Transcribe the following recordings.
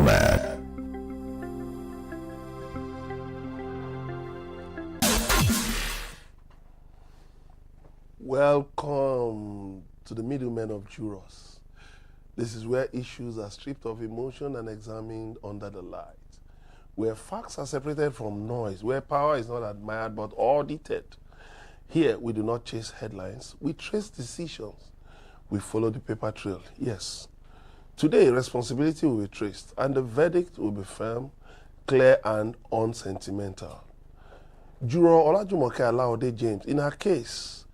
Middleman. Welcome to the Middlemen of Juros. This is where issues are stripped of emotion and examined under the light, where facts are separated from noise, where power is not admired but audited. Here, we do not chase headlines, we trace decisions. We follow the paper trail, yes. Today, responsibility will be traced, and the verdict will be firm, clear, and unsentimental. Juror Olajumoke Alaode James, in her case,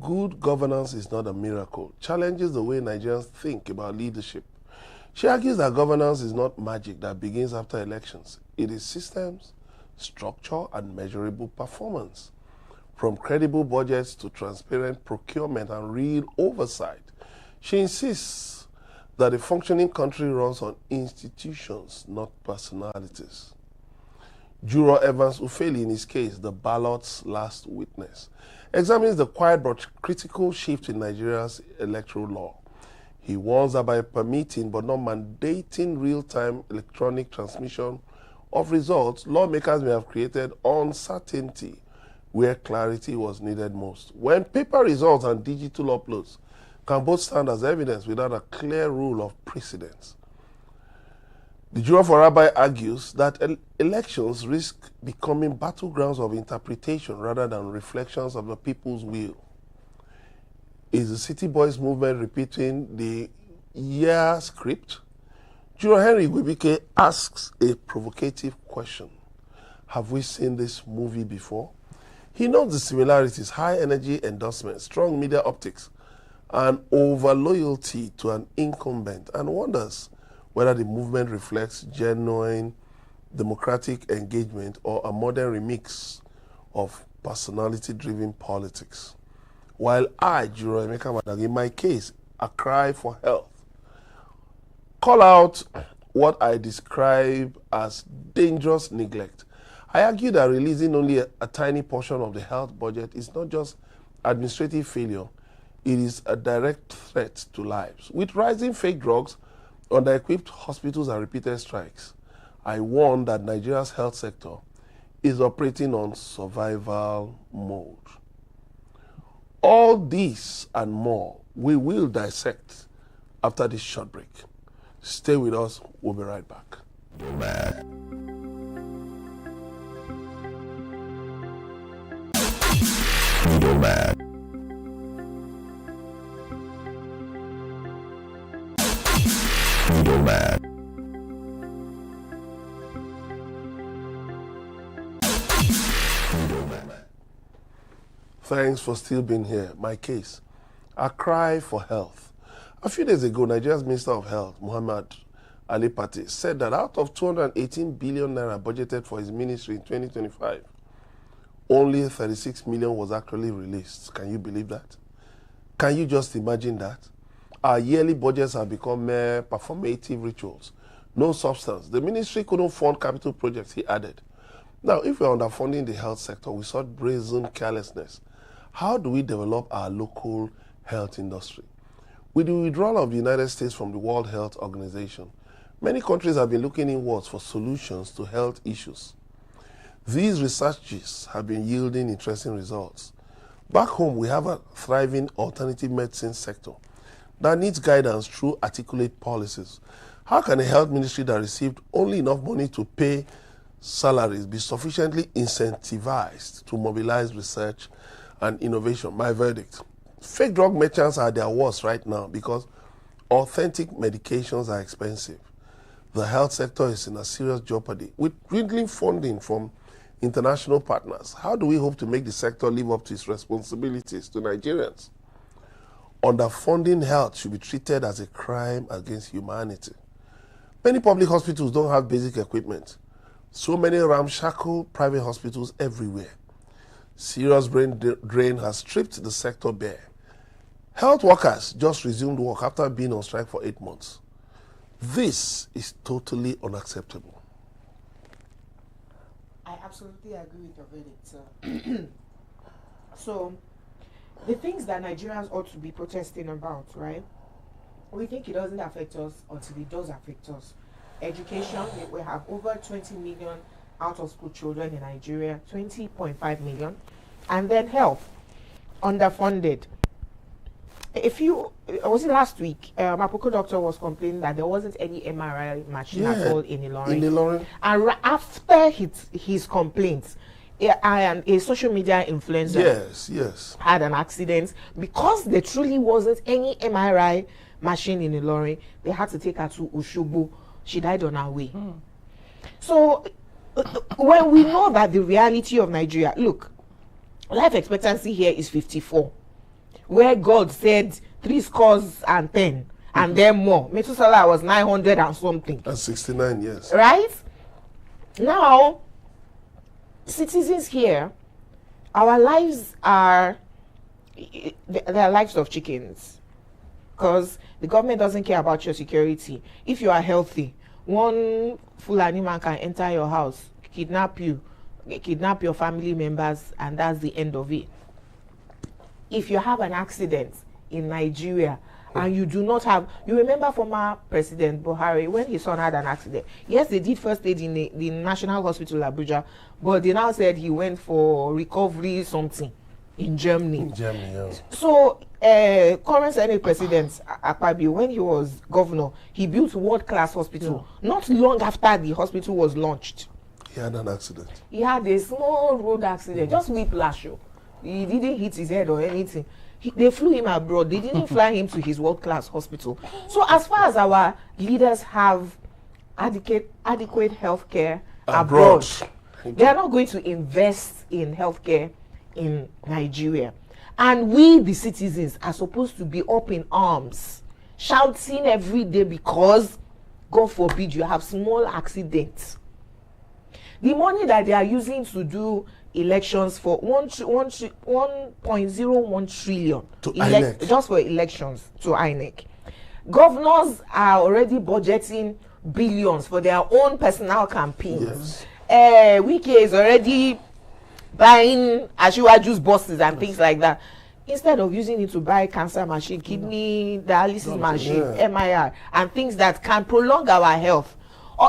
good governance is not a miracle, challenges the way Nigerians think about leadership. She argues that governance is not magic that begins after elections. It is systems, structure, and measurable performance. From credible budgets to transparent procurement and real oversight, she insists that a functioning country runs on institutions, not personalities. Juror Evans Ufeli, in his case, the ballot's last witness, examines the quiet but critical shift in Nigeria's electoral law. He warns that by permitting but not mandating real-time electronic transmission of results, lawmakers may have created uncertainty where clarity was needed most. When paper results and digital uploads can both stand as evidence without a clear rule of precedence. The juror for Rabbi argues that elections risk becoming battlegrounds of interpretation rather than reflections of the people's will. Is the City Boys movement repeating the year script? Juror Henry Gwibike asks a provocative question. Have we seen this movie before? He notes the similarities: high energy endorsement, strong media optics, and over loyalty to an incumbent, and wonders whether the movement reflects genuine democratic engagement or a modern remix of personality-driven politics. While I, Juro Emeka Madag, in my case, a cry for health, call out what I describe as dangerous neglect. I argue that releasing only a tiny portion of the health budget is not just administrative failure, it is a direct threat to lives. With rising fake drugs, under-equipped hospitals, and repeated strikes, I warn that Nigeria's health sector is operating on survival mode. All this and more we will dissect after this short break. Stay with us, we'll be right back. Middleman. Middleman. Thanks for still being here. My case, a cry for health. A few days ago, Nigeria's Minister of Health, Muhammad Ali Pate, said that out of 218 billion naira budgeted for his ministry in 2025, only 36 million was actually released. Can you believe that? Can you just imagine that? Our yearly budgets have become mere performative rituals. No substance. The ministry couldn't fund capital projects, he added. Now, if we're underfunding the health sector with such brazen carelessness, how do we develop our local health industry? With the withdrawal of the United States from the World Health Organization, many countries have been looking inwards for solutions to health issues. These researches have been yielding interesting results. Back home, we have a thriving alternative medicine sector that needs guidance through articulate policies. How can a health ministry that received only enough money to pay salaries be sufficiently incentivized to mobilize research and innovation? My verdict: fake drug merchants are their worst right now because authentic medications are expensive. The health sector is in a serious jeopardy. With dwindling funding from international partners, how do we hope to make the sector live up to its responsibilities to Nigerians? Underfunding health should be treated as a crime against humanity. Many public hospitals don't have basic equipment. So many ramshackle private hospitals everywhere. Serious brain drain has stripped the sector bare. Health workers just resumed work after being on strike for 8 months. This is totally unacceptable. I absolutely agree with your verdict, sir. So, the things that Nigerians ought to be protesting about, right? We think it doesn't affect us until it does affect us. education, we have over 20 million out of school children in Nigeria, 20.5 million. And then health, underfunded. If you, was it last week, my Apoko doctor was complaining that there wasn't any MRI machine at all in Ilorin. And after his complaints, a social media influencer had an accident because there truly wasn't any MRI machine in Ilorin. They had to take her to Oshobo. She died on her way. So when we know that the reality of Nigeria, look, life expectancy here is 54, where God said 70 and then more. Methuselah was 900 and something. And 69 years. Right? Now, citizens here, our lives are, they're lives of chickens. Because the government doesn't care about your security. If you are healthy, one Fulani man can enter your house, kidnap you, kidnap your family members, and that's the end of it. If you have an accident in Nigeria and you do not have, you remember former President Buhari, when his son had an accident, yes, they did first aid in the National Hospital Abuja, but they now said he went for recovery something in Germany. So current Senate President Akpabio, when he was governor, he built world-class hospital. Not long after the hospital was launched, he had an accident. He had a small road accident, just whiplash. He didn't hit his head or anything. They flew him abroad. They didn't fly him to his world-class hospital. So as far as our leaders have adequate health care abroad, they are not going to invest in healthcare in Nigeria. And we, the citizens, are supposed to be up in arms, shouting every day because, God forbid, you have small accidents. The money that they are using to do elections for 1.01 trillion just for elections to INEC. Governors are already budgeting billions for their own personal campaigns. Wike is already buying Ashiwaju's buses and things like that, instead of using it to buy cancer machine, kidney dialysis machine, MIR, and things that can prolong our health.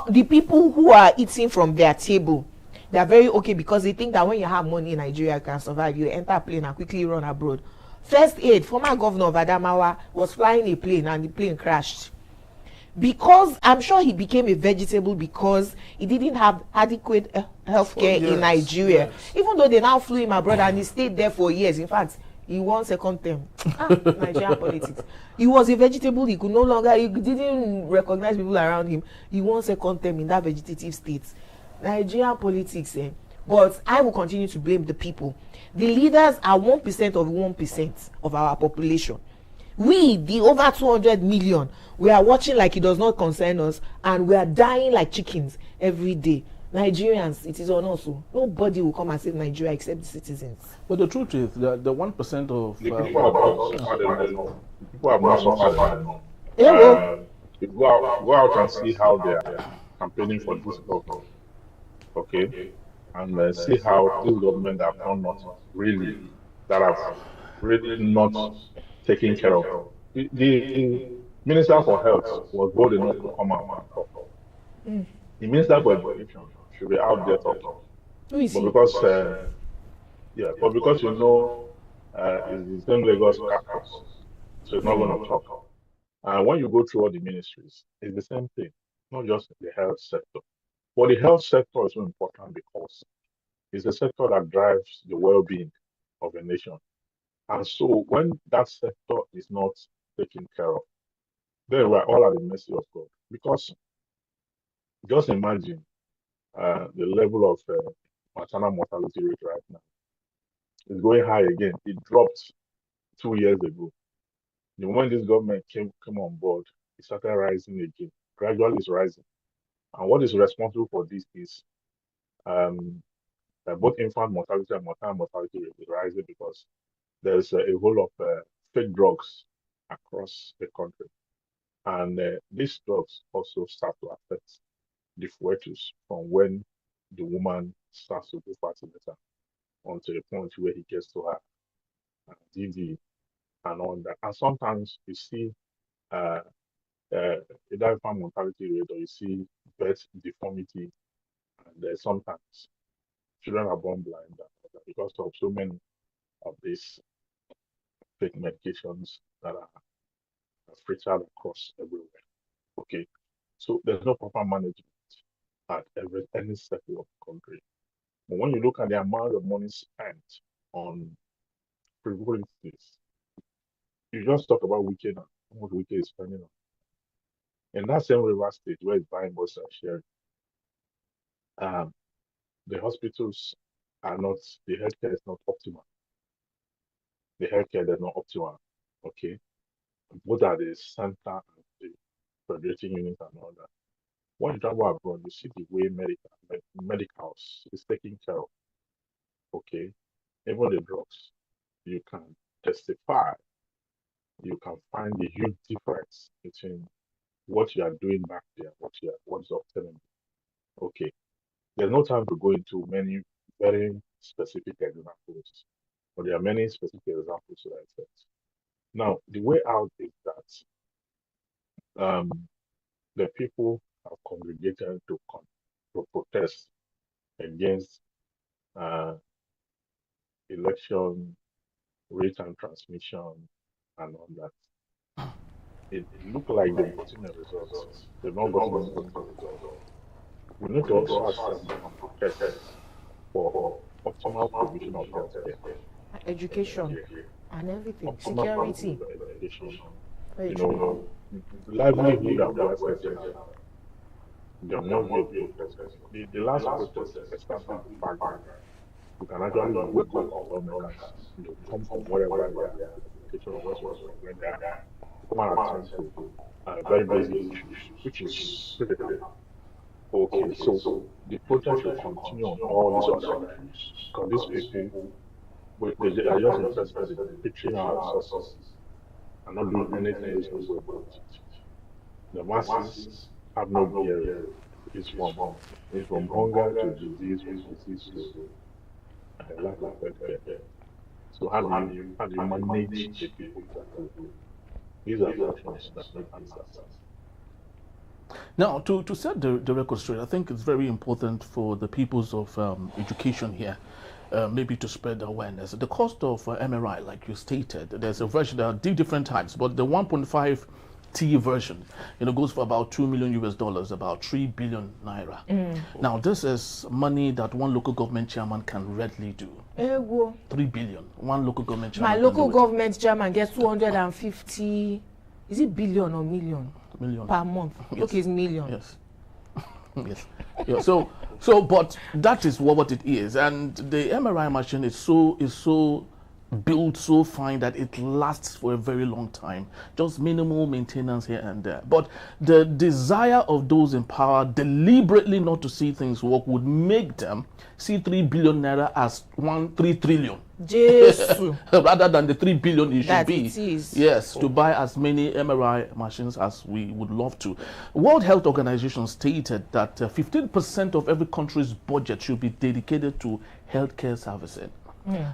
The people who are eating from their table, they are very okay because they think that when you have money in Nigeria, you can survive. You enter a plane and quickly run abroad. First aid, former governor of Adamawa was flying a plane and the plane crashed. Because I'm sure he became a vegetable because he didn't have adequate health care in Nigeria. Even though they now flew him abroad and he stayed there for years. In fact, he won second term. Nigerian politics. He was a vegetable. He could no longer, he didn't recognize people around him. He won second term in that vegetative state. Nigerian politics, but I will continue to blame the people. The leaders are 1% of 1% of our population. We, the over 200 million, we are watching like it does not concern us, and we are dying like chickens every day. Nigerians, it is on us. Nobody will come and save Nigeria except the citizens. But the truth is that the 1% of the people have not suffered enough. You go out and see how they are campaigning for this government. Okay, and see how this government have done nothing really, that have really not taken care of. The Minister for Health was bold enough to come out and talk. The Minister for Education should be out there talking. But because you know it's the same Lagos campus, so it's not going to talk. And when you go through all the ministries, it's the same thing, not just the health sector. But the health sector is so important because it's the sector that drives the well-being of a nation. And so when that sector is not taken care of, then we're all at the mercy of God. Because just imagine the level of maternal mortality rate right now. It's going high again. It dropped 2 years ago. The moment this government came on board, it started rising again. Gradually it's rising. And what is responsible for this is both infant mortality and maternal mortality rate is rising because there's a whole of fake drugs across the country. And these drugs also start to affect the fetus from when the woman starts to go fertilizer until the point where he gets to her DD and all that. And sometimes you see either infant mortality rate or you see birth deformity, and sometimes children are born blind because of so many of these fake medications that are spread across everywhere. Okay, so there's no proper management at any sector of the country. But when you look at the amount of money spent on frivolities, you just talk about Wike now, how much Wike is spending on. In that same River State where it's buying bus and sharing, the hospitals are not, the healthcare is not optimal. The healthcare is not optimal. Okay, both at the center and the federating unit and all that. When you travel abroad, you see the way medicals is taken care of. Okay, even the drugs, you can testify, you can find the huge difference between what you are doing back there, what's obtaining. Okay, there's no time to go into many very specific examples, but there are many specific examples that I said. Now, the way out is that the people have congregated to protest against election rate and transmission and all that. It looked like they've gotten the results. They've not gotten the results. We need to also accept and protest for optimal provision of healthcare, education, and everything, security. Education. You know, livelihood and welfare. The last protest established the fact that you can actually wake up lawmakers, come from wherever they are, education or where they are, come and attend to very basic issues, which is critical. Okay, so the protest will continue on all these other issues because these people, they are just interested in pitching our resources and not doing anything reasonable about it. The masses have no bearing. It's from hunger to disease, from disease to lack of healthcare. So how do you manage the people that do? These are questions that need answers. Now, to set the record straight, I think it's very important for the peoples of education here, maybe to spread awareness. The cost of MRI, like you stated, there's a version, there are different types, but the 1.5T version, goes for about $2 million US, about 3 billion naira. Now, this is money that one local government chairman can readily do. 3 billion. One local government chairman. My local government chairman gets 250. Is it billion or million? Million per month. Yes. Okay, it's million. Yes. Yes. Yeah. So, but that is what it is, and the MRI machine is so built so fine that it lasts for a very long time. Just minimal maintenance here and there. But the desire of those in power deliberately not to see things work would make them see 3 billion naira as 3 trillion. Jesus. Rather than the 3 billion it should that be. It is. Yes, to buy as many MRI machines as we would love to. World Health Organization stated that 15% of every country's budget should be dedicated to healthcare services.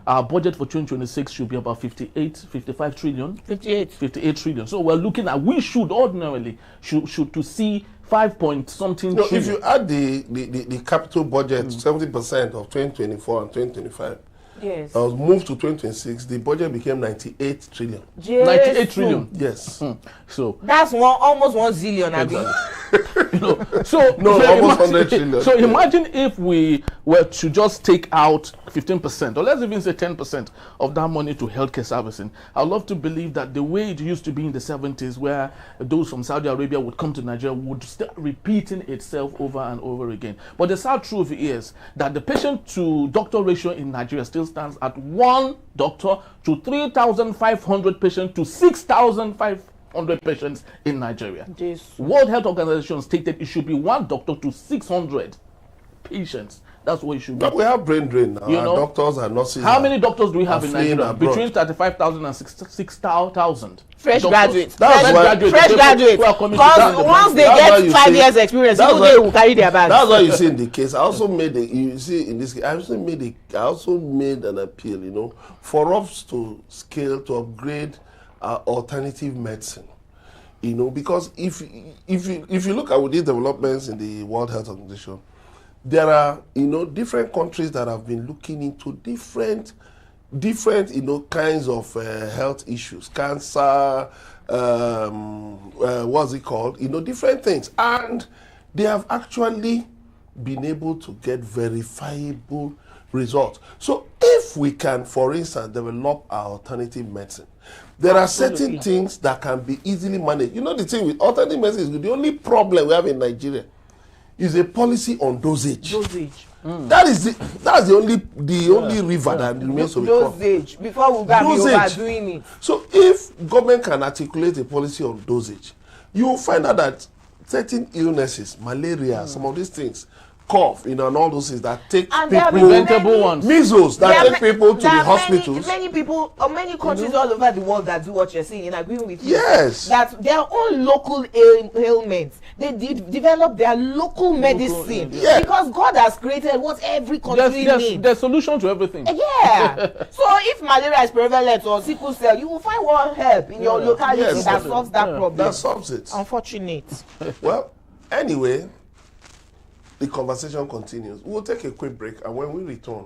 Our budget for 2026 should be about 55 trillion. 58 trillion. So we're looking at, we should ordinarily should to see 5 point something trillion. If you add the capital budget, 70% of 2024 and 2025, yes, I was moved to 2026, the budget became 98 trillion. 98 trillion. Yes. So that's almost 1 zillion. Exactly. So almost 100 trillion. So imagine if we were to just take out 15%, or let's even say 10% of that money to healthcare servicing. I'd love to believe that the way it used to be in the 70s, where those from Saudi Arabia would come to Nigeria, would start repeating itself over and over again. But the sad truth is that the patient to doctor ratio in Nigeria still stands at 1 doctor to 3,500 patients to 6,500 patients in Nigeria. World Health Organization stated it should be 1 doctor to 600 patients. That's what it should be. But we have brain drain now. Doctors and nurses. How many doctors do we have in Nigeria? Between 35,000 and 6,000. Fresh graduates. Fresh graduates. Because once they get 5 years experience, they will carry their bags. That's what you see in the case. I also made an appeal, for us to scale to upgrade our alternative medicine. You know, because if you look at with these developments in the World Health Organization, there are, you know, different countries that have been looking into different you know, kinds of health issues, cancer, what's it called, you know, different things, and they have actually been able to get verifiable results. So if we can, for instance, develop our alternative medicine, there are certain things that can be easily managed. You know, the thing with alternative medicine is the only problem we have in Nigeria is a policy on dosage. That's the only river that remains to be crossed. Dosage before we be overdoing it. So if government can articulate a policy on dosage, you will find out that certain illnesses, malaria, some of these things, cough, you know, and all those things that take and people, preventable ones, measles that take people to the hospitals. Many people, or many countries all over the world that do what you're saying, and agree with you. Yes. That their own local ailments, they develop their local medicine. Yeah. Because God has created what every country needs. There's solution to everything. Yeah. So if malaria is prevalent or sickle cell, you will find one help in your locality that solves that problem. That solves it. Unfortunate. Well, anyway, the conversation continues. We'll take a quick break, and when we return,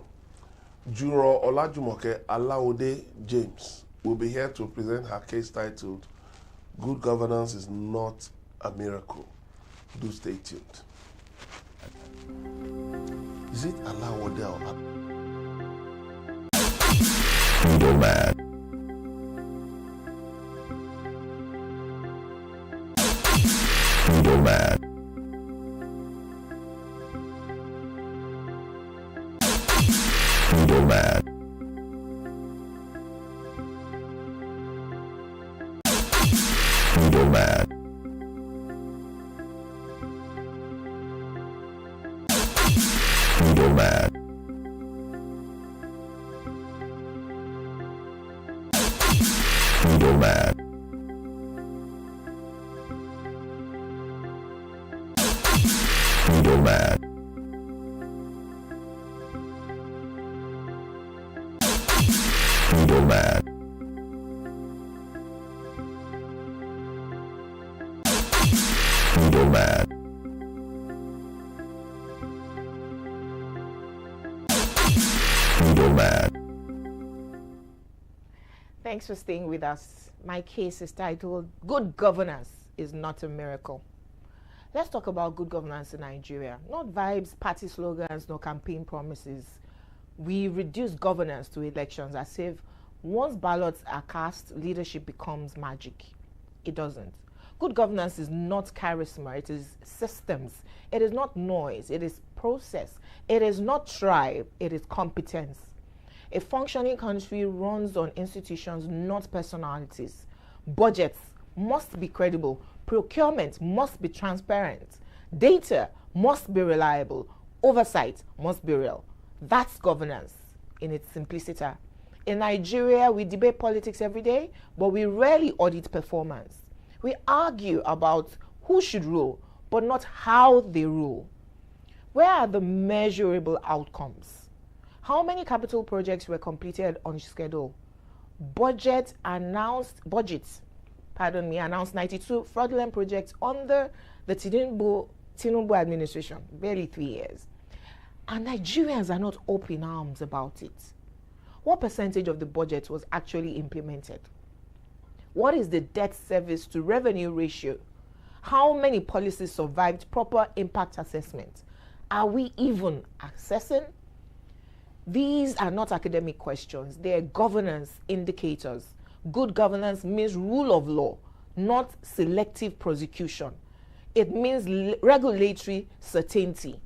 Juror Olajumoke Alaude James will be here to present her case titled "Good Governance is Not a Miracle." Do stay tuned. Is it Alaude or Middleman. Middleman. Middleman. Middleman. Middleman. Middleman. Middleman. Middleman. Middleman. Middleman. Thanks for staying with us. My case is titled "Good Governance is Not a Miracle." Let's talk about good governance in Nigeria. Not vibes, party slogans, no campaign promises. We reduce governance to elections as if once ballots are cast, leadership becomes magic. It doesn't. Good governance is not charisma, it is systems. It is not noise, it is process. It is not tribe, it is competence. A functioning country runs on institutions, not personalities. Budgets must be credible. Procurement must be transparent. Data must be reliable. Oversight must be real. That's governance in its simplicity. In Nigeria, we debate politics every day, but we rarely audit performance. We argue about who should rule, but not how they rule. Where are the measurable outcomes? How many capital projects were completed on schedule? Announced 92 fraudulent projects under the Tinubu administration, barely 3 years. And Nigerians are not up in arms about it. What percentage of the budget was actually implemented? What is the debt service to revenue ratio? How many policies survived proper impact assessment? Are we even assessing? These are not academic questions. They are governance indicators. Good governance means rule of law, not selective prosecution. It means regulatory certainty.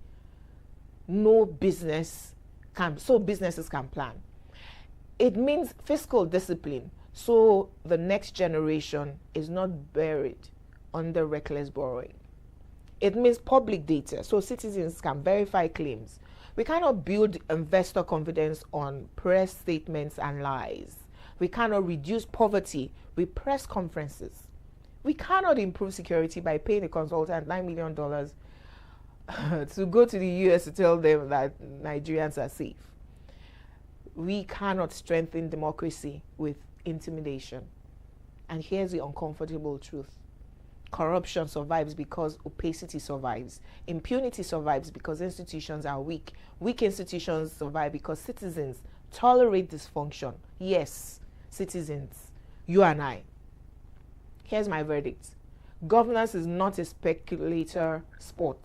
Businesses can plan. It means fiscal discipline, so the next generation is not buried under reckless borrowing. It means public data, so citizens can verify claims. We cannot build investor confidence on press statements and lies. We cannot reduce poverty with press conferences. We cannot improve security by paying a consultant $9 million to go to the US to tell them that Nigerians are safe. We cannot strengthen democracy with intimidation. And here's the uncomfortable truth. Corruption survives because opacity survives. Impunity survives because institutions are weak. Weak institutions survive because citizens tolerate dysfunction. Yes, citizens, you and I. Here's my verdict. Governance is not a speculator sport.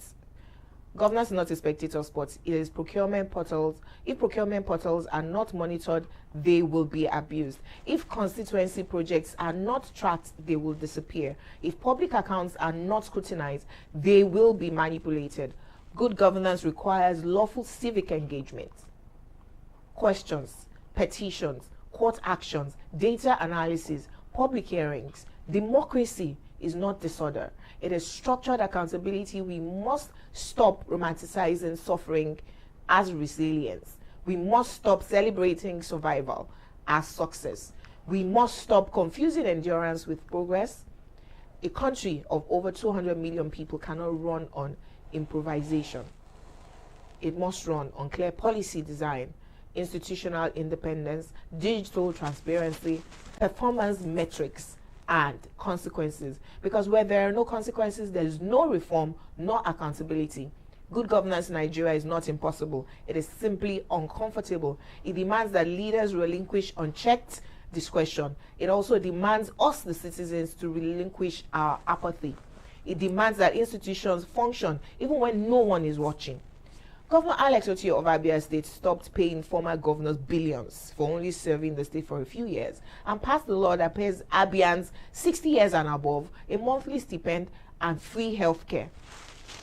Governance is not a spectator sport. It is procurement portals. If procurement portals are not monitored, they will be abused. If constituency projects are not tracked, they will disappear. If public accounts are not scrutinized, they will be manipulated. Good governance requires lawful civic engagement. Questions, petitions, court actions, data analysis, public hearings. Democracy is not disorder. It is structured accountability. We must stop romanticizing suffering as resilience. We must stop celebrating survival as success. We must stop confusing endurance with progress. A country of over 200 million people cannot run on improvisation. It must run on clear policy design, institutional independence, digital transparency, performance metrics, and consequences. Because where there are no consequences, there is no reform, no accountability. Good governance in Nigeria is not impossible. It is simply uncomfortable. It demands that leaders relinquish unchecked discretion. It also demands us, the citizens, to relinquish our apathy. It demands that institutions function even when no one is watching. Governor Alex Otiyo of Abia State stopped paying former governors billions for only serving the state for a few years and passed the law that pays Abians 60 years and above a monthly stipend and free health care.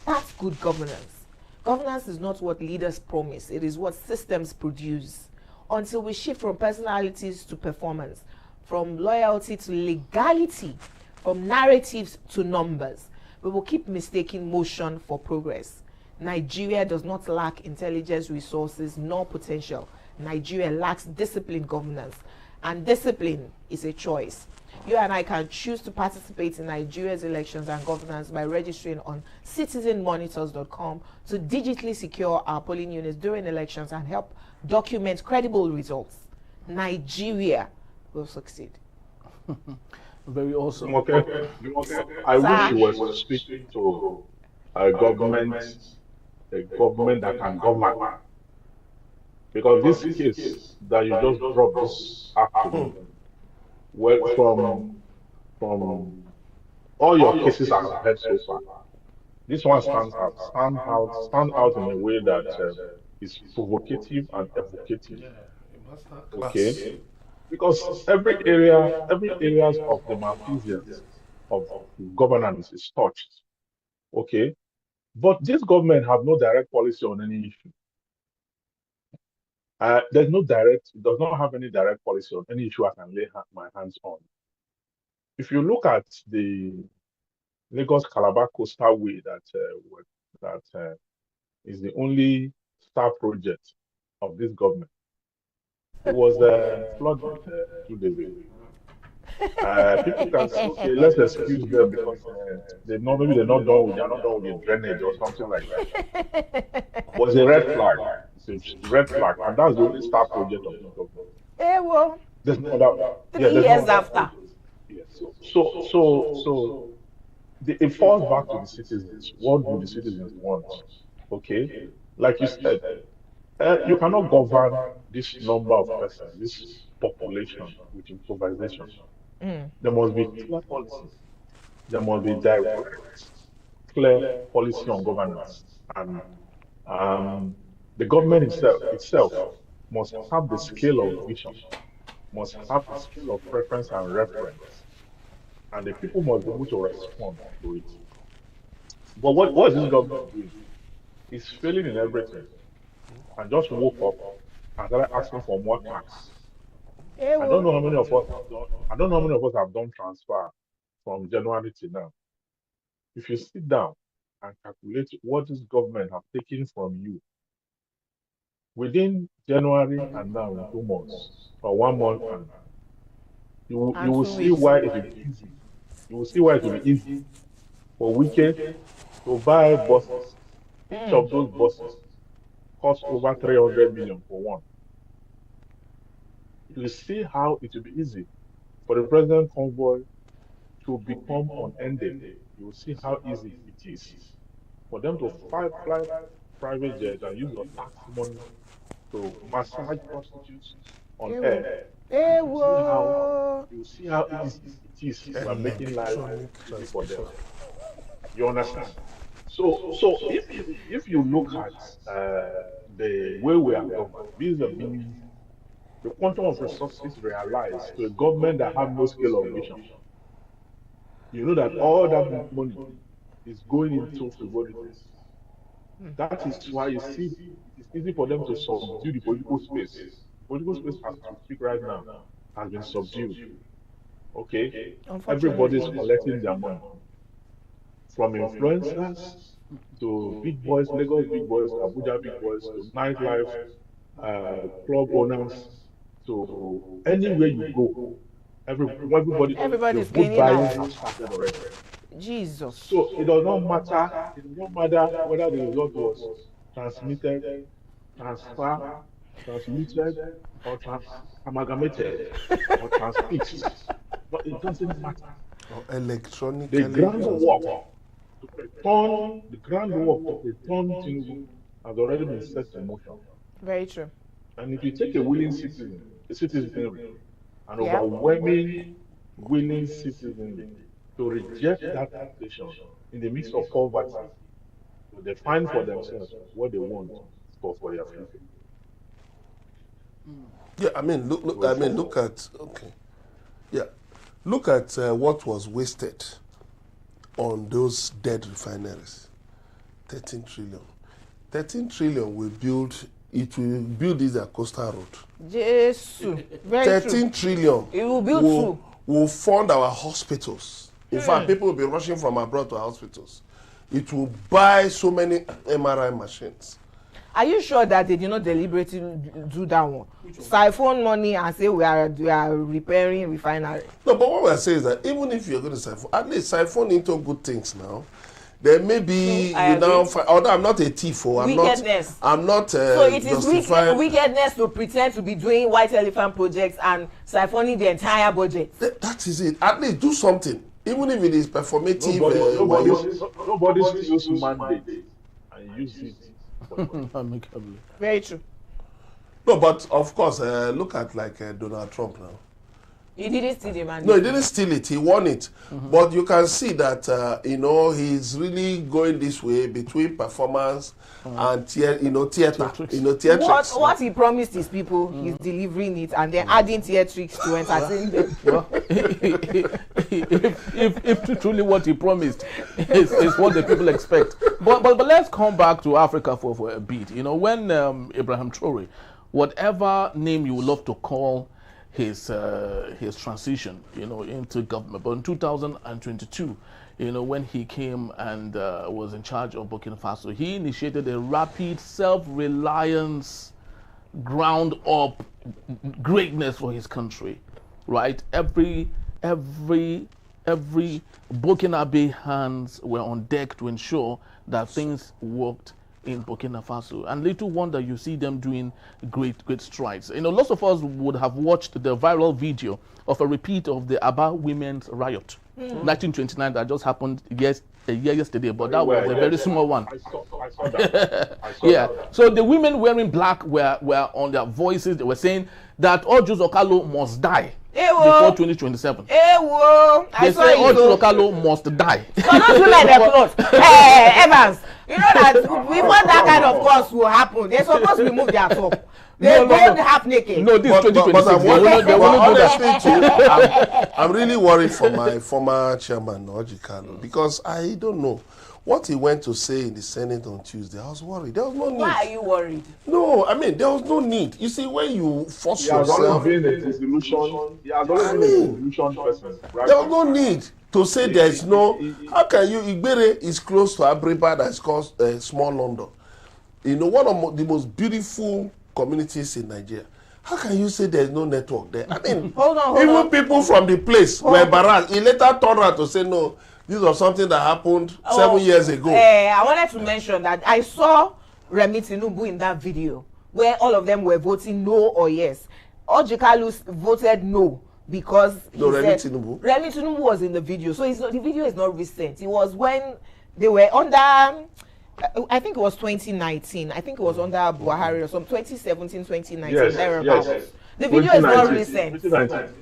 That's good governance. Governance is not what leaders promise, it is what systems produce. Until we shift from personalities to performance, from loyalty to legality, from narratives to numbers, we will keep mistaking motion for progress. Nigeria does not lack intelligence, resources, nor potential. Nigeria lacks disciplined governance, and discipline is a choice. You and I can choose to participate in Nigeria's elections and governance by registering on citizenmonitors.com to digitally secure our polling units during elections and help document credible results. Nigeria will succeed. Very awesome. Okay. I wish you were speaking to a government that can govern. Because this case that you just dropped this afternoon, well, from all your cases I have heard so far, this one stands out in a way that is provocative and evocative. Okay, because every areas of the malfeasance of governance is touched. Okay, but this government have no direct policy on any issue. There's no direct, it does not have any direct policy on any issue I can lay my hands on. If you look at the Lagos Calabar Coastal Way that is the only star project of this government, it was flooded 2 days ago. People can say, okay, let's excuse them because maybe they're not done with the drainage or something like that. Was a red flag. It's a red flag, and that's the only star project of this government. Well, there's no other. 3 years after. Yes. So it falls back to the citizens. What do the citizens want? Okay, like you said, you cannot govern this number of persons, this population with improvisation. There must be clear policies. There must be direct, clear policy on governance, and the government itself must have the scale of vision, must have the scale of preference and reference, and the people must be able to respond to it. But what is this government doing? It's failing in everything, and just woke up and started asking for more tax. I don't know how many of us have done. I don't know how many of us have done transfer from January to now. If you sit down and calculate what this government have taken from you within January and now in 2 months or 1 month, and you will see why it will be easy. You will see why it will be easy for Wike to buy buses. Each of those buses costs over 300 million for one. You will see how it will be easy for the president convoy to become unending. you will see how easy it is for them to fly private jets and use your tax money to massage prostitutes on air. You see how easy it is. We are making life Electronic easy for them. transmission. You understand? So if you look at the way we are governed, vis-a-vis the quantum of resources realized to a government that have no scale of vision, you know that all that money is going into frivolities. That is why you see it is easy for them to subdue the political space. Political space, as we speak right now, has been subdued. Okay? Everybody's collecting their money. From influencers to big boys, Lagos big boys, Abuja big boys, to nightlife, club owners, to anywhere you go. Everybody's getting buying out. has started already. Jesus. So it does not matter. It does not matter whether the result was transmitted, transmuted, or amalgamated, or transfixed. But it doesn't matter. Electronically. The groundwork to return Tinubu has already been set in motion. Very true. And if you take a willing citizenry, an overwhelming willing citizenry to reject that taxation in the midst of poverty, to define for themselves what they want for their future. Yeah, I mean, look at what was wasted on those dead refineries. 13 trillion. 13 trillion will build this coastal road. Jesus. Very 13 trillion. It will build will fund our hospitals. In fact, people will be rushing from abroad to hospitals. It will buy so many MRI machines. Are you sure that they did not deliberately do that one? Siphon money and say we are repairing refinery. No, but what we're saying is that even if you're going to siphon, at least siphon into good things now. There may be although I'm not a thief, wickedness. I'm not so it is wickedness to pretend to be doing white elephant projects and siphoning the entire budget. That is it. At least do something, even if it is performative. Nobody steals mandate and use it. Very true. No, but of course, look at like Donald Trump now. He didn't steal the mandate. No, he didn't steal it. He won it. But you can see that he's really going this way between performance and theater. What he promised his people, he's delivering it, and then adding theatrics to entertain them. Well, if truly what he promised is what the people expect. But let's come back to Africa for a bit. You know, when Ibrahim Traore, whatever name you would love to call his transition, into government, but in 2022, when he came and was in charge of Burkina Faso, he initiated a rapid self-reliance, ground-up greatness for his country, right? Every Burkinabe hands were on deck to ensure that things worked in Burkina Faso, and little wonder you see them doing great strides. Lots of us would have watched the viral video of a repeat of the Aba women's riot, 1929, that just happened yesterday, but that was a very small one. I saw that. Yeah. So the women wearing black were on their voices. They were saying that Ojo Okalo must die before 2027. They say Ojo Okalo must die. So those women are close. Evans, you know that before that kind of course will happen, they're supposed to remove their top. They're going half naked. No, this is 2026. I'm really worried for my former chairman, Ojikano, because I don't know what he went to say in the Senate on Tuesday. I was worried. There was no need. Why are you worried? No, I mean, there was no need. You see, when you force yourself... He has always been a disillusion person. Right? There was no need to say there is no... How can you... Igbere is close to Abriba, that is called small London. One of the most beautiful communities in Nigeria. How can you say there is no network there? I mean, hold on. Even people from the place were embarrassed. He later turned around to say, no, this was something that happened 7 years ago. I wanted to mention that I saw Remi Tinubu in that video where all of them were voting no or yes. Ojikalu voted no because Remi Tinubu. Remi Tinubu was in the video. So the video is not recent. It was when they were under, I think it was 2019. I think it was under Buhari or some 2017, 2019, thereabouts. Yes. The video is not recent. 2019.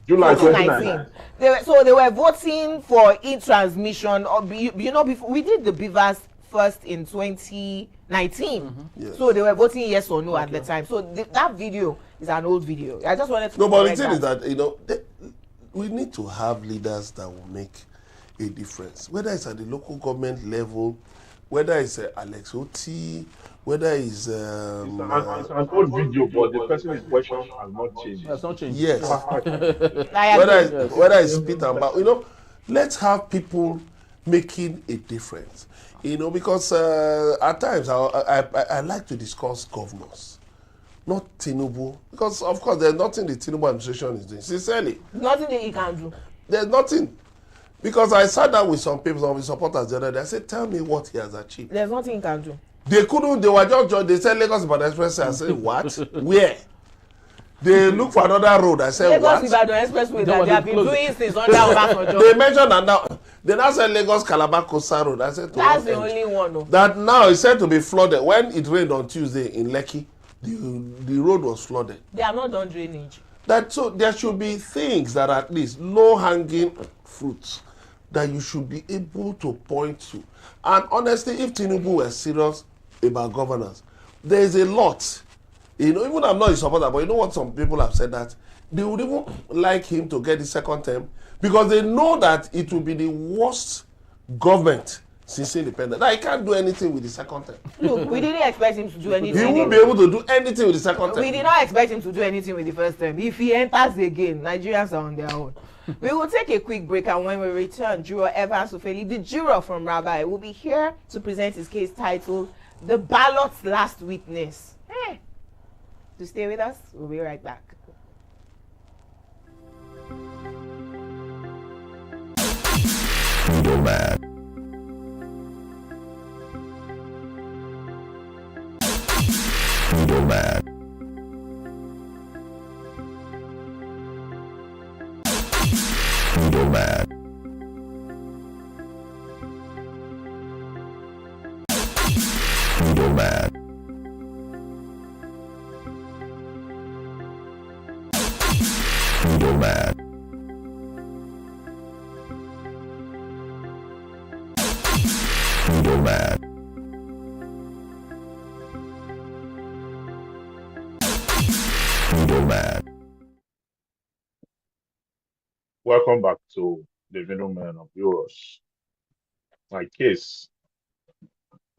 July 2019. They were voting for e-transmission. Before we did the Beavers first in 2019. Yes. So they were voting yes or no at the time. So that video is an old video. I just wanted to. No, but the thing is that we need to have leaders that will make a difference. Whether it's at the local government level, whether it's Alex Oti, whether it's it's an old video, but the person in question has not changed. That's not changed. yes. Whether whether it's Peter and let's have people making a difference. Because at times I like to discuss governors, not Tinubu, because of course there's nothing the Tinubu administration is doing. Sincerely, nothing that he can do. There's nothing. Because I sat down with some people, some supporters the other day. I said, "Tell me what he has achieved." There's nothing he can do. They couldn't. They were just joined. They said Lagos Ibadan Expressway. I said, "What? Where?" They look for another road. I said, "What?" Lagos Ibadan Expressway that they have been doing since under Obasanjo. They mentioned that now. They now said Lagos Calabar Coastal Road. I said, that's the only one. No. That now is said to be flooded. When it rained on Tuesday in Lekki, the road was flooded. They are not done drainage. So there should be things that are at least low-hanging fruits that you should be able to point to. And honestly, if Tinubu were serious about governance, there is a lot. Even I'm not a supporter, but you know what, some people have said that they would even like him to get the second term because they know that it will be the worst government since independence. Now, he can't do anything with the second term. Look, we didn't expect him to do anything. He won't be able to do anything with the second term. We did not expect him to do anything with the first term. If he enters again, Nigerians are on their own. We will take a quick break, and when we return, Juror Evans Ufeli, the juror from Rabbi, will be here to present his case titled "The Ballot's Last Witness." To stay with us, we'll be right back. Middleman. Middleman. Middleman. Middleman. Middleman. Middleman. Middleman. Welcome back to the Middleman of Euros. My case,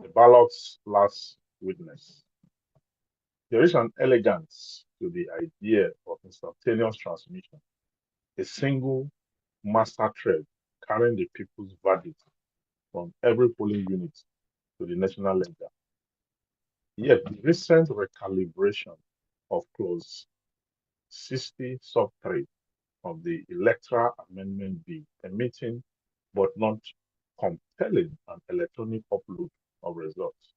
the ballot's last witness. There is an elegance to the idea of instantaneous transmission, a single master thread carrying the people's verdict from every polling unit to the national ledger. Yet the recent recalibration of clause 60 sub 3 of the Electoral Amendment Bill permitting but not compelling an electronic upload of results,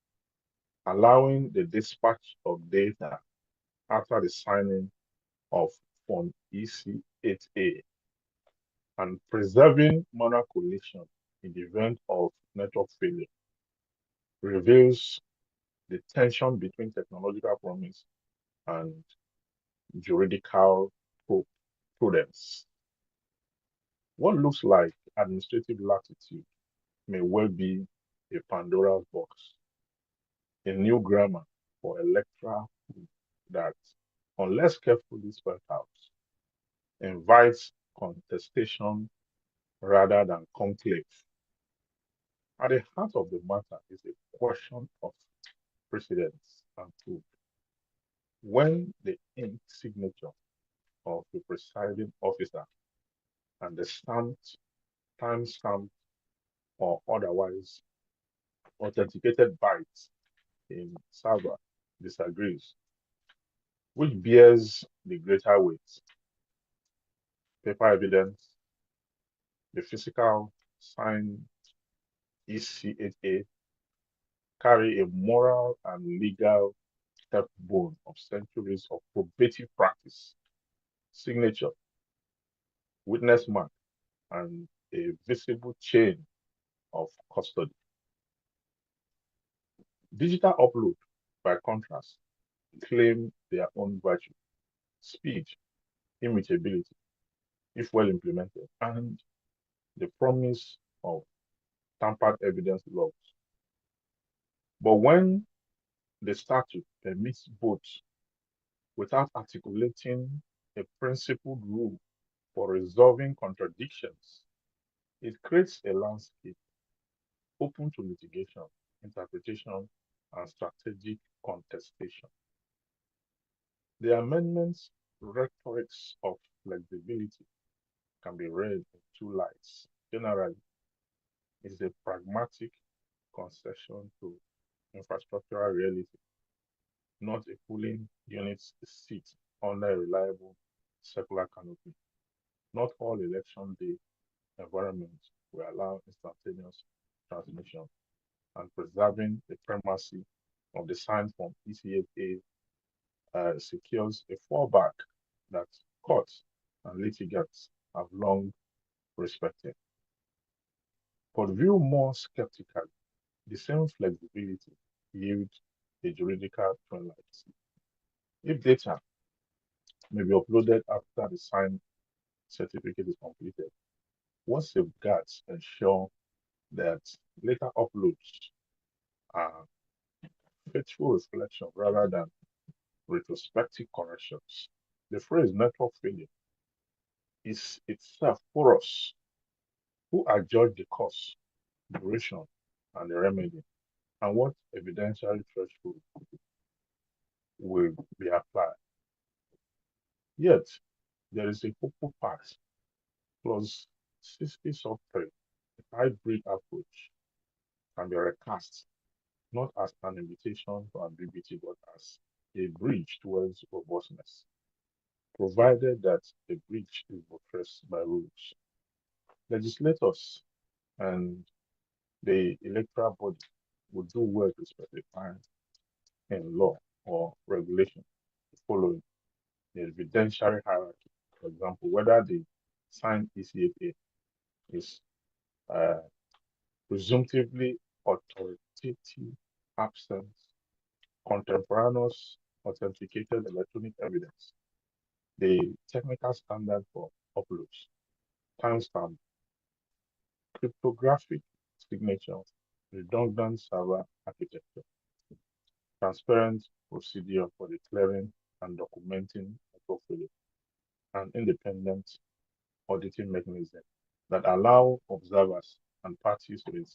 allowing the dispatch of data after the signing of Form EC8A, and preserving manual collation in the event of network failure, reveals the tension between technological promise and juridical prudence. What looks like administrative latitude may well be a Pandora's box, a new grammar for electoral that, unless carefully spelled out, invites contestation rather than conclave. At the heart of the matter is a question of precedence and proof. When the ink signature of the presiding officer and the time-stamped or otherwise authenticated bytes in server disagrees, which bears the greater weight? Paper evidence, the physical signed EC8A carry a moral and legal backbone of centuries of probative practice. Signature witness mark, and a visible chain of custody. Digital upload, by contrast, claim their own virtue, speed, immutability, if well implemented, and the promise of tampered evidence logs. But when the statute permits both without articulating a principled rule for resolving contradictions, it creates a landscape open to litigation, interpretation, and strategic contestation. The amendment's rhetorics of flexibility can be read in two lights. Generally, it's a pragmatic concession to infrastructural reality, not a pulling unit's seat under a reliable secular canopy. Not all election day environments will allow instantaneous transmission, and preserving the primacy of the signed form ECFA secures a fallback that courts and litigants have long respected. But viewed more skeptically, the same flexibility yields a juridical twilight. If data may be uploaded after the signed certificate is completed, what safeguards ensure that later uploads are faithful reflection rather than retrospective corrections? The phrase network failure is itself porous. Who adjudge the cause, duration, and the remedy, and what evidentiary threshold will be applied? Yet, there is a hopeful path. Clause 60 sub 3, a hybrid approach, can be recast not as an invitation to ambiguity, but as a bridge towards robustness, provided that the bridge is buttressed by rules. Legislators and the electoral body would do well to specify in law or regulation the following: the evidentiary hierarchy. For example, whether the signed ECFA is presumptively authoritative absence, contemporaneous authenticated electronic evidence, the technical standard for uploads, timestamp, cryptographic signature, redundant server architecture, transparent procedure for declaring and documenting a portfolio, and independent auditing mechanism that allow observers and parties to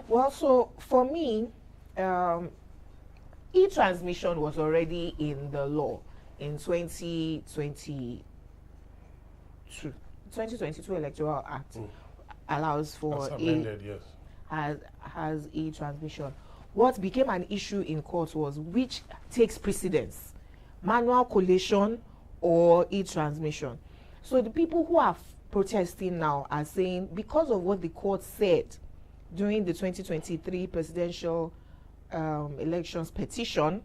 Well, so for me, e-transmission was already in the law in 2022 Electoral Act allows for amended, yes. has e-transmission. What became an issue in court was which takes precedence, manual collation or e-transmission. So the people who are protesting now are saying, because of what the court said during the 2023 presidential elections petition,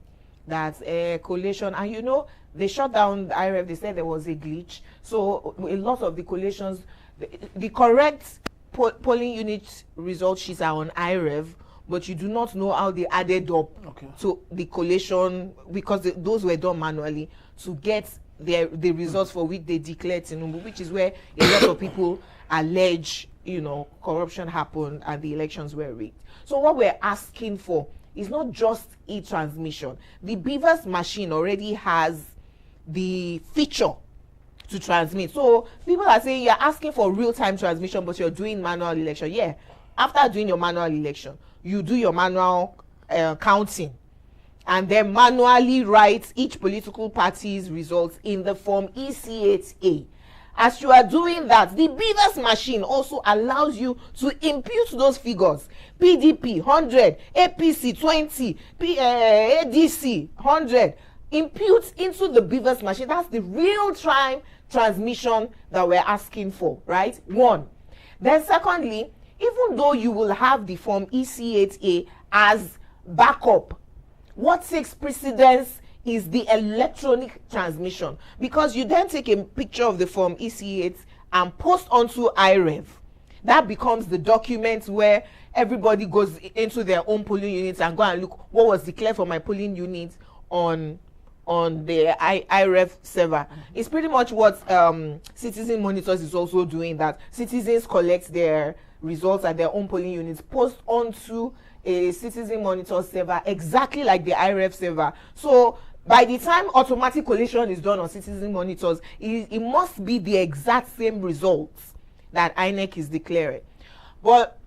that collation, and you know, they shut down the IRF, they said there was a glitch. So a lot of the collations, the correct polling unit result sheets are on IRF, but you do not know how they added up to the collation, because those were done manually to get the results for which they declared Tinubu, which is where a lot of people allege, you know, corruption happened and the elections were rigged. So what we're asking for is not just e-transmission. The Beavers machine already has the feature to transmit. So people are saying you're asking for real-time transmission, but you're doing manual election. Yeah, after doing your manual election, you do your manual counting, and then manually write each political party's results in the form EC8A. As you are doing that, the Beavers machine also allows you to impute those figures. PDP 100, APC 20, ADC 100. Impute into the Beavers machine. That's the real-time transmission that we're asking for, right? One. Then secondly, even though you will have the form EC8A as backup, what takes precedence is the electronic transmission, because you then take a picture of the form EC8 and post onto IREV. That becomes the document where everybody goes into their own polling units and go and look what was declared for my polling unit on the IREV server. It's pretty much what Citizen Monitors is also doing, that citizens collect their results at their own polling units, post onto a Citizen Monitor server exactly like the IREV server. So by the time automatic collation is done on Citizen Monitors, it must be the exact same results that INEC is declaring. But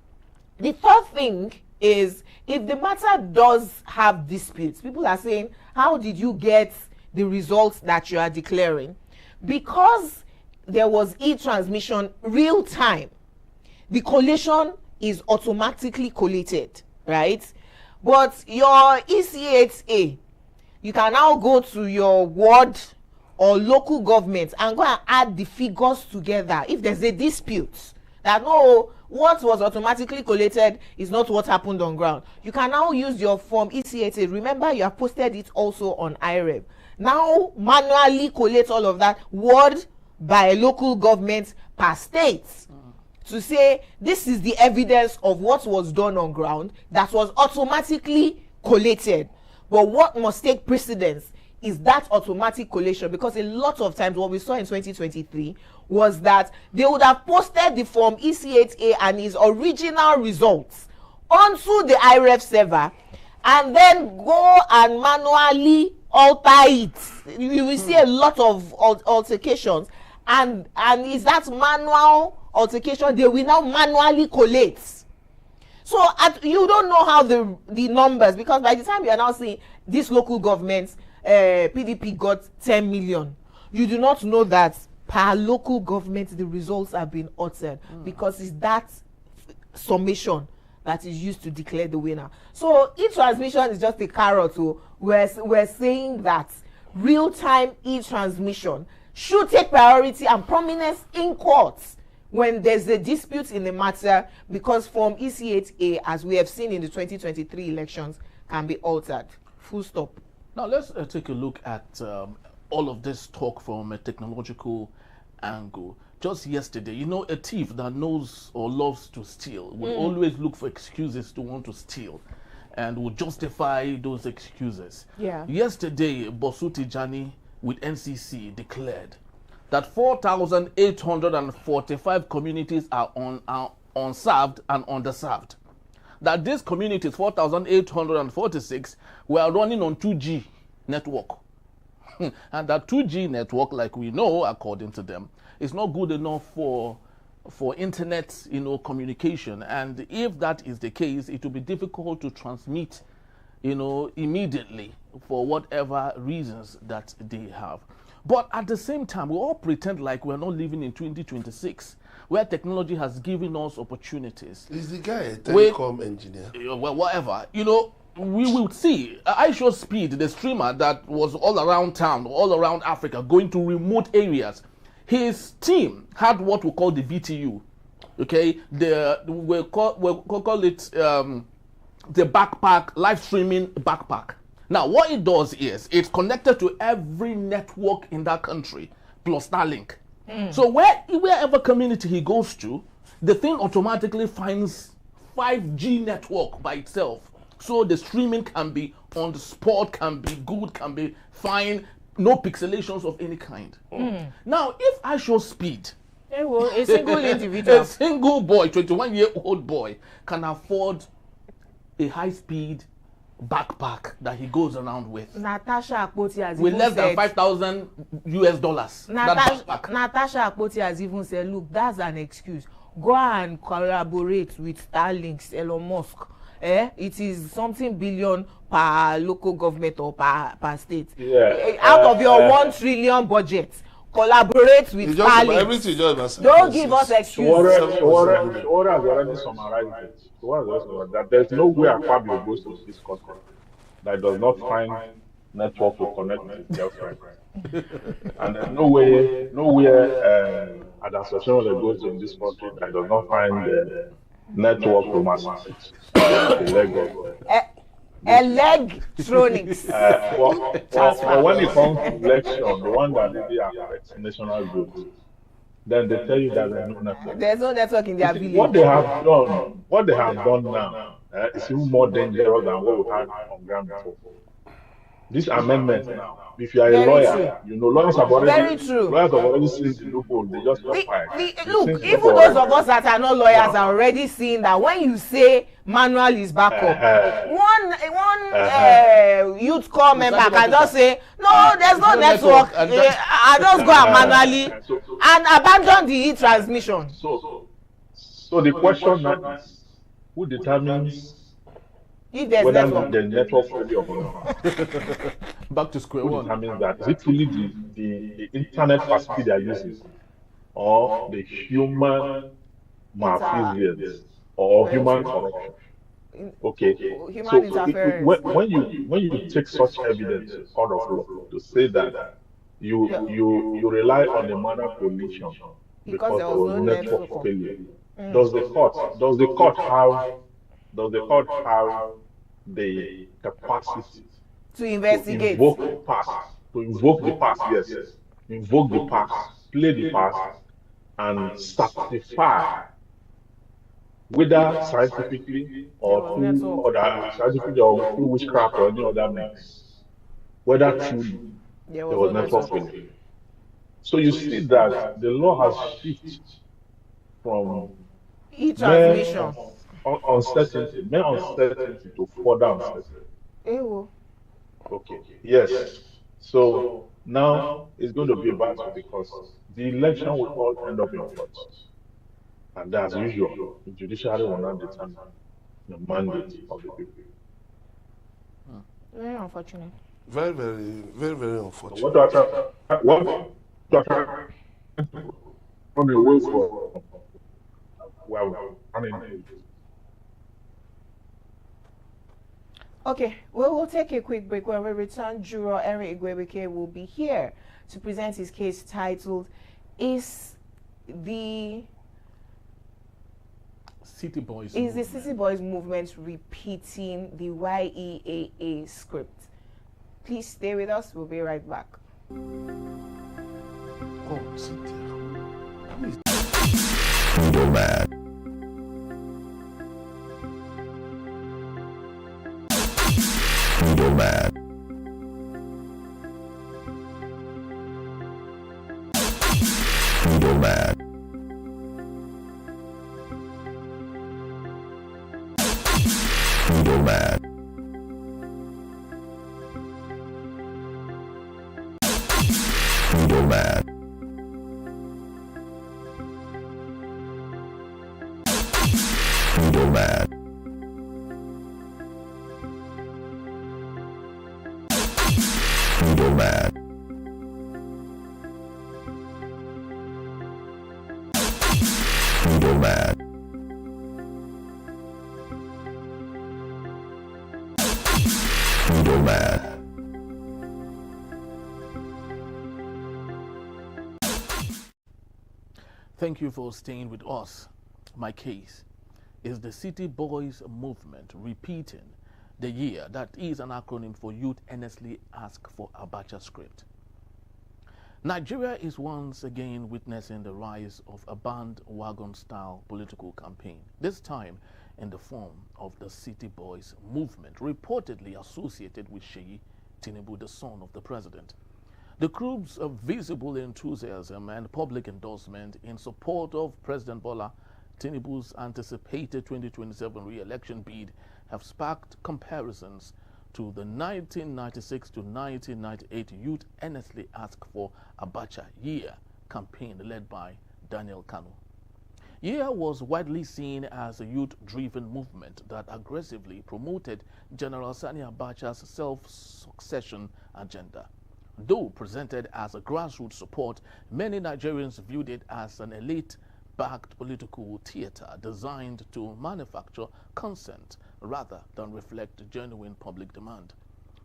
the third thing is, if the matter does have disputes, people are saying, how did you get the results that you are declaring? Because there was e-transmission real time, the collation is automatically collated, right? But your EC8A, you can now go to your ward or local government and go and add the figures together if there's a dispute that no, what was automatically collated is not what happened on ground. You can now use your form EC8A. Remember, you have posted it also on IREV. Now manually collate all of that word by local government per state to say this is the evidence of what was done on ground that was automatically collated. But what must take precedence is that automatic collation, because a lot of times what we saw in 2023 was that they would have posted the form EC8A and its original results onto the IREF server and then go and manually alter it. You will see a lot of altercations, and is that manual altercation they will now manually collate. So you don't know how the numbers, because by the time you are now seeing this local government, PDP got 10 million, you do not know that per local government the results have been altered, because it's that summation that is used to declare the winner. So e-transmission is just a carrot. So we're saying that real-time e-transmission should take priority and prominence in courts when there's a dispute in the matter, because form EC8A, as we have seen in the 2023 elections, can be altered. Full stop. Now let's take a look at all of this talk from a technological angle. Just yesterday, you know, a thief that knows or loves to steal will always look for excuses to want to steal and will justify those excuses. Yeah. Yesterday, Bosu Tijani with NCC declared that 4,845 communities are unserved and underserved. That these communities, 4,846, were running on 2G network. And that 2G network, like we know, according to them, is not good enough for internet, communication. And if that is the case, it will be difficult to transmit, immediately for whatever reasons that they have. But at the same time, we all pretend like we're not living in 2026, where technology has given us opportunities. Is the guy a telecom engineer? Well, whatever. We will see. iShow Speed, the streamer that was all around town, all around Africa, going to remote areas. His team had what we call the BTU. Okay, we'll call it the backpack, live streaming backpack. Now, what it does is it's connected to every network in that country, plus Starlink. So wherever community he goes to, the thing automatically finds 5G network by itself. So the streaming can be on the spot, can be good, can be fine, no pixelations of any kind. Now, if I show speed, a single individual, a single boy, 21-year-old boy, can afford a high-speed backpack that he goes around with. Natasha Akpoti has with even less than $5,000 US. Natasha Akpoti has even said, look, that's an excuse. Go and collaborate with Starlink, Elon Musk. It is something billion per local government or per state. Yeah. Out of your 1 trillion budget, collaborate with Starlink. Don't give us excuses. What has already summarized it. That there's no way Fabio goes to this content that does not find network to connect with his girlfriend. And there's nowhere at the association that goes to in this country that does not find network to massage the leg of Electronics but transfer. when it comes to election, the one that really affects national growth, then they tell you that there's no network. There's no network in You their see, village. what they have done now, is even more dangerous than what we had on ground before. This amendment now, if you are a Very lawyer, true. you know lawyers have Very true. already seen the loophole. They just kept quiet. Look, even those of us that are not lawyers are already seeing that when you say manual is backup, one youth corps member can just say, no, there's no network. I just go and manually and abandon the e-transmission. So the question now is, who determines if there's whether network? the network really or not? Back to square Who one. determines that? Is it really the internet facility they are using, or the human malfeasance, or human corruption? Okay, Human so interference. when you take such evidence to court of law to say that you rely on the manner collision because there was network failure, does the court have the capacity to investigate, to invoke the past, play the past, and certify whether scientifically or through witchcraft or any other means, whether truly there was network failure. So you see that the law has shifted from e-transmission uncertainty to further uncertainty. Okay. Yes. So now it's going to be a battle because the election will all end up in courts. And as usual, the judiciary will not determine the mandate of the people. Very unfortunate. Very, very, very, very unfortunate. What on the way for Okay, we'll take a quick break. When we return, Juror Eric Igwebike will be here to present his case titled, Is the City Boys movement repeating the YEAA script? Please stay with us. We'll be right back. Oh, Cynthia. Middleman. Middleman. Middleman. Middleman. Middleman. Middleman. Middleman. Middleman. Middleman. Thank you for staying with us. My case is the City Boys movement repeating the year that is an acronym for Youth Earnestly Ask for Abacha Script. Nigeria is once again witnessing the rise of a bandwagon-style political campaign, this time in the form of the City Boys movement, reportedly associated with Sheyi Tinubu, the son of the president. The group's visible enthusiasm and public endorsement in support of President Bola Tinubu's anticipated 2027 re-election bid have sparked comparisons to the 1996 to 1998 Youth Earnestly Ask for Abacha year campaign led by Daniel Kanu. Year was widely seen as a youth-driven movement that aggressively promoted General Sani Abacha's self-succession agenda. Though presented as a grassroots support, many Nigerians viewed it as an elite-backed political theater designed to manufacture consent rather than reflect genuine public demand.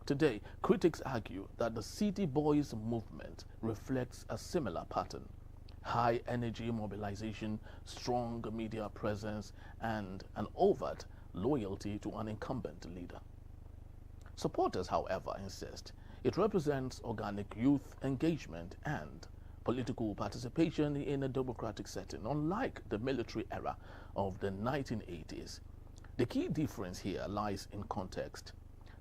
Today, critics argue that the City Boys movement reflects a similar pattern: high energy mobilization, strong media presence, and an overt loyalty to an incumbent leader. Supporters, however, insist it represents organic youth engagement and political participation in a democratic setting, unlike the military era of the 1980s. The key difference here lies in context.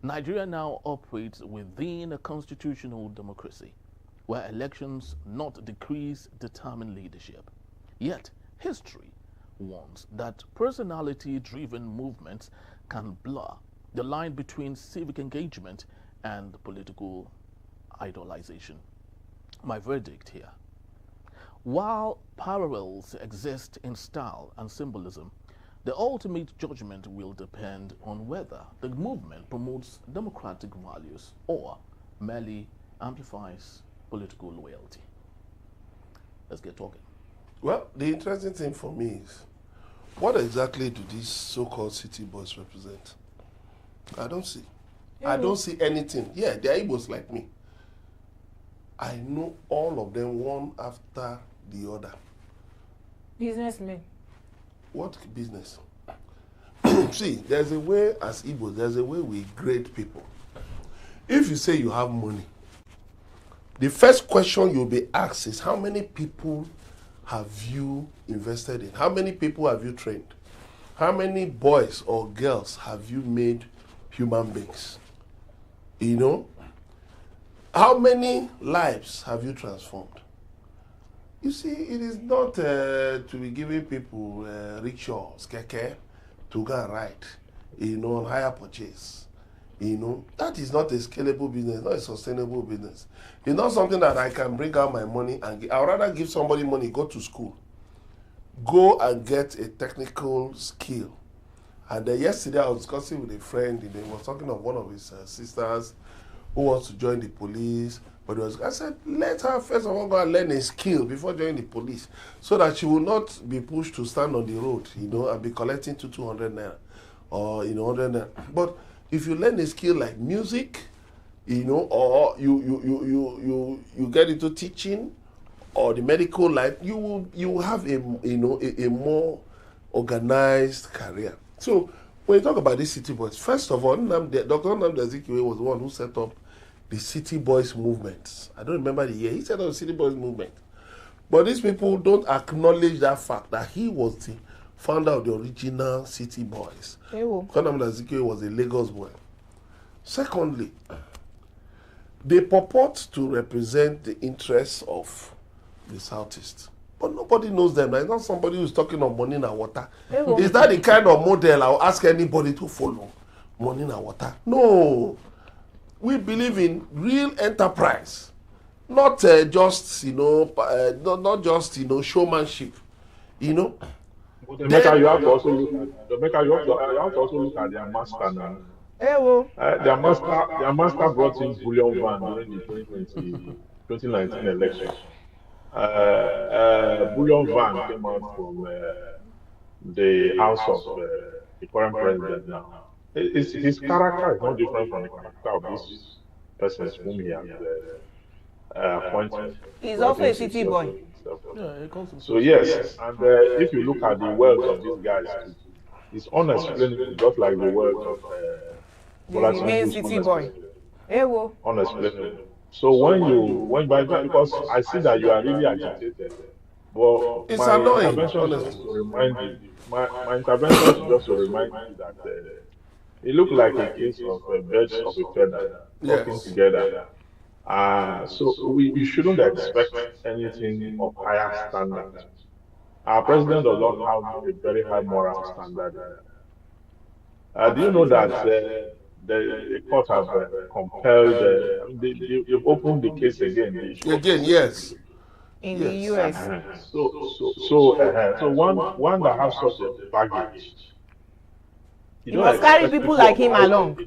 Nigeria now operates within a constitutional democracy, where elections, not decrees, determine leadership. Yet, history warns that personality-driven movements can blur the line between civic engagement and political idolization. My verdict here: while parallels exist in style and symbolism, the ultimate judgment will depend on whether the movement promotes democratic values or merely amplifies political loyalty. Let's get talking. Well, the interesting thing for me is, what exactly do these so-called city boys represent? I don't see. I don't see anything. Yeah, they're Igbos like me. I know all of them one after the other. Businessmen. What business? See, there's a way as Igbos, there's a way we grade people. If you say you have money, the first question you'll be asked is, how many people have you invested in? How many people have you trained? How many boys or girls have you made human beings? You know? How many lives have you transformed? You see, it is not to be giving people rickshaws, keke, to go and ride, you know, on hire purchase. You know, that is not a scalable business, not a sustainable business. It's not something that I can bring out my money and give. I'd rather give somebody money, go to school, go and get a technical skill. And then yesterday I was discussing with a friend, and he was talking of one of his sisters who wants to join the police. But I said, let her first of all go and learn a skill before joining the police, so that she will not be pushed to stand on the road, you know, and be collecting 200 naira or, you know, 100 naira. But if you learn a skill like music, you know, or you get into teaching or the medical life, you will have a more organized career. So when you talk about these city boys, first of all, Dr. Nnamdi Azikiwe was the one who set up the City Boys movement. I don't remember the year. He set up the City Boys movement. But these people don't acknowledge that fact that he was the founder of the original City Boys. Dr. Nnamdi Azikiwe was a Lagos boy. Secondly, they purport to represent the interests of the Southeast. But nobody knows them. It's not somebody who's talking of money and water. Is that the kind of model I'll ask anybody to follow? Money and water? No. We believe in real enterprise, not just, you know, not just, you know, showmanship, you know. But you have to also look at their master now. Their master brought in bullion van during the 2019 election. Bullion van came out from the house of the current president now. His character is not different from the character of these persons whom he has appointed. He's also a city boy. So yes, and if you look at the wealth of these guys, too, it's unexplainable, just like the wealth of the main city boy. Unexplainable. So because I see that you are really agitated, but it's annoying. Intervention is to remind you. My intervention is just to remind you that it looked like a case of birds of a feather working together. So we shouldn't expect anything of higher standard. Our president does not have a very high moral standard. Do you know that the court have compelled, they've opened the case again? Yes. In the US. So one that has such a baggage. You must carry people like him along. You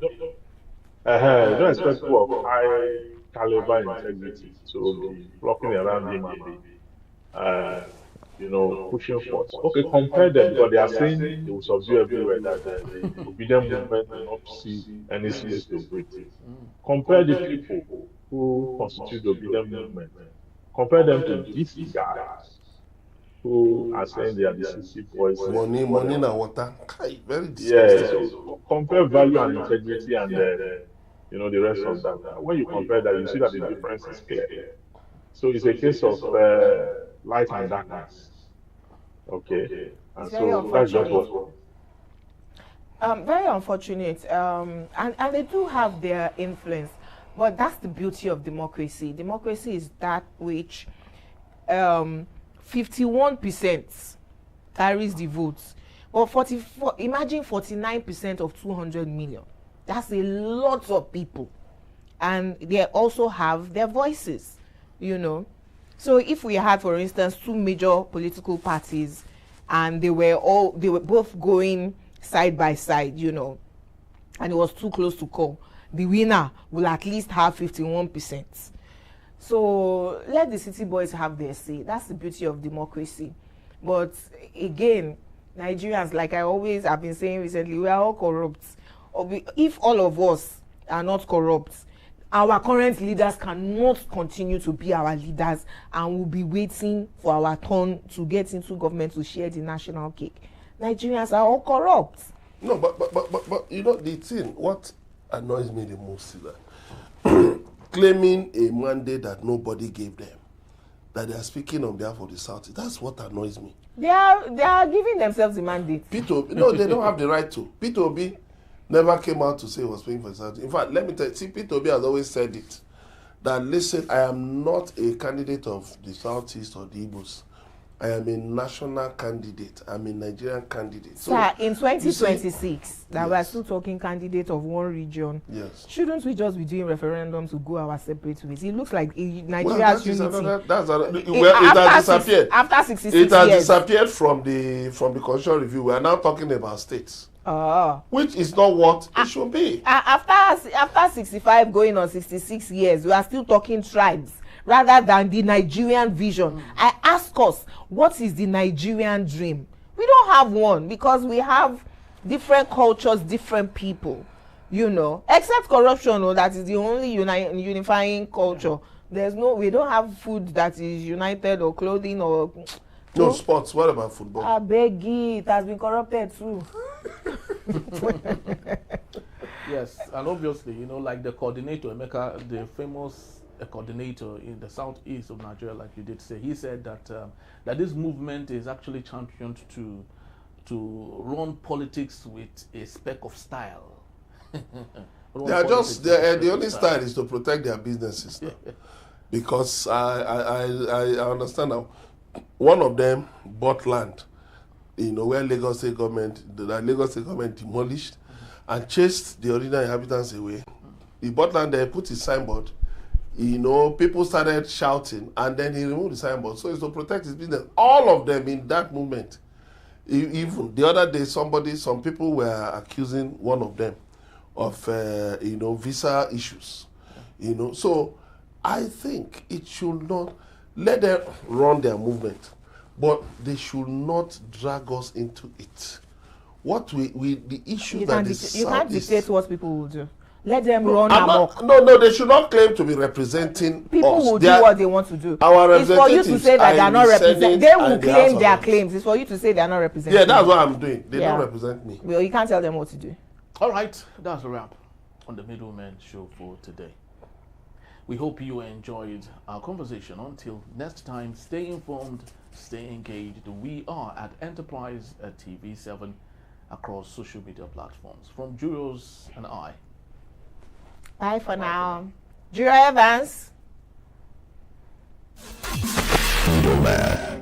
don't expect people of high caliber integrity to be flocking around him and be pushing forth. Okay, compare them because they are saying they will subdue everywhere, that the obedient movement will not see any space to breathe. Compare the people who constitute the obedient movement. Compare them to these guys who are saying they are the city boys and Money, whatever. and water. Kai, very Yeah, disgusting. so compare value and integrity and the rest of that. When you compare that, you see that the difference is clear. So it's a case of light and darkness. Okay, It's and very so that's just unfortunate. what it is. Very unfortunate. And they do have their influence, but that's the beauty of democracy. Democracy is that which 51% carries the votes, but 44. Imagine 49% of 200 million. That's a lot of people, and they also have their voices. So if we had, for instance, two major political parties, and they were both going side by side, and it was too close to call, the winner will at least have 51%. So let the city boys have their say. That's the beauty of democracy. But again, Nigerians, like I always have been saying recently, we are all corrupt. If all of us are not corrupt, our current leaders cannot continue to be our leaders, and will be waiting for our turn to get into government to share the national cake. Nigerians are all corrupt. No, but the thing, what annoys me the most is that claiming a mandate that nobody gave them, that they are speaking on behalf of the South, that's what annoys me. They are giving themselves the mandate. No, they don't have the right to. Peter Obi never came out to say he was speaking for the South. In fact, let me tell you, Peter Obi has always said it, that listen, I am not a candidate of the Southeast or the Igbos. I am a national candidate. I'm a Nigerian candidate. So, sir, in 2026, that we are still talking candidate of one region. Yes. Shouldn't we just be doing referendums to go our separate ways? It looks like Nigeria's unity. It has disappeared. After 66 years. It has years. disappeared from the constitutional review. We are now talking about states. Which is not what it should be. After 65 going on 66 years, we are still talking tribes rather than the Nigerian vision. I ask us, what is the Nigerian dream? We don't have one, because we have different cultures, different people, except corruption. That is the only unifying culture. We don't have food that is united, or clothing, or no sports. What about football? I beg you, it has been corrupted too. Yes, and obviously, like the coordinator, Emeka, the famous coordinator in the southeast of Nigeria, like you did say, he said that that this movement is actually championed to run politics with a speck of style. They are just the only style is to protect their businesses now. Because I understand now. One of them bought land, where Lagos State government demolished and chased the original inhabitants away. He bought land there, put his signboard. People started shouting, and then he removed the signboard. So it's to protect his business. All of them in that movement. Even the other day, some people were accusing one of them of, visa issues. So I think it should not, let them run their movement, but they should not drag us into it. The issue you can't dictate what people will do. Let them run amok. No, they should not claim to be representing people us. Will do what they want to do. Our it's for you to say that they are not representing. They will claim their claims. It's for you to say they are not representing. Yeah, that's what I'm doing. They don't represent me. Well, you can't tell them what to do. All right, that's a wrap on the Middleman Show for today. We hope you enjoyed our conversation. Until next time, stay informed, stay engaged. We are at Enterprise TV 7 across social media platforms. From Julius and I. Bye for now. Jura Evans. Middleman.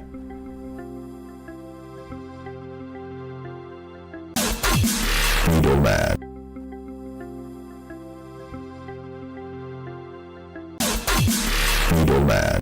Middleman. Middleman.